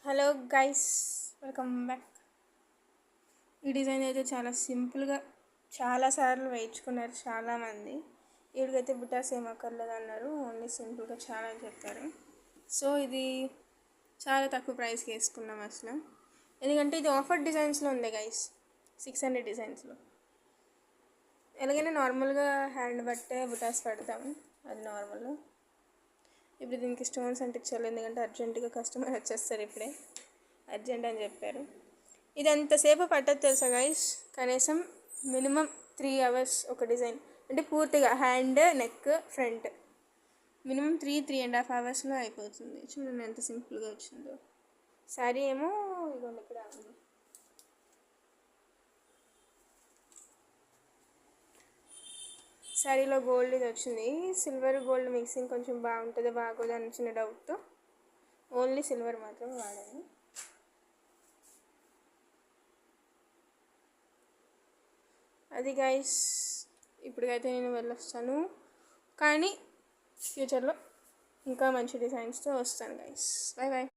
Hello guys, welcome back. ఈ design అయితే చాలా సింపుల్గా చాలాసార్లు వేయించుకున్నారు చాలామంది. వీడికైతే బుటాస్ ఏం అక్కర్లేదు అన్నారు, ఓన్లీ సింపుల్గా చాలా చెప్పారు. సో ఇది చాలా తక్కువ ప్రైస్కి వేసుకున్నాం అసలు, ఎందుకంటే ఇది ఆఫర్ డిజైన్స్లో ఉంది గైస్, 600 డిజైన్స్లో. ఎలాగైనా నార్మల్గా హ్యాండ్ బట్టే బుటాస్ పెడతాము, అది నార్మల్. ఇప్పుడు దీనికి స్టోన్స్ అంటించాలి, ఎందుకంటే అర్జెంటుగా కస్టమర్ వచ్చేస్తారు, ఇప్పుడే అర్జెంట్ అని చెప్పారు. ఇది ఎంతసేపు పట్టదు తెలుసా గైస్, కనీసం మినిమం 3 hours ఒక డిజైన్, అంటే పూర్తిగా hand, neck, front minimum 3.5 hours అయిపోతుంది. చూడండి ఎంత సింపుల్గా వచ్చిందో. శారీ ఏమో ఇదిగోండి ఇక్కడ ఉంది. శారీలో గోల్డ్ ఇది వచ్చింది, సిల్వర్ గోల్డ్ మిక్సింగ్ కొంచెం బాగుంటుందో బాగోదు అని చిన్న డౌట్తో ఓన్లీ సిల్వర్ మాత్రమే వాడాను. అది గైస్, ఇప్పటికైతే నేను వెళ్ళొస్తాను, కానీ ఫ్యూచర్లో ఇంకా మంచి డిజైన్స్తో వస్తాను గైస్. Bye bye.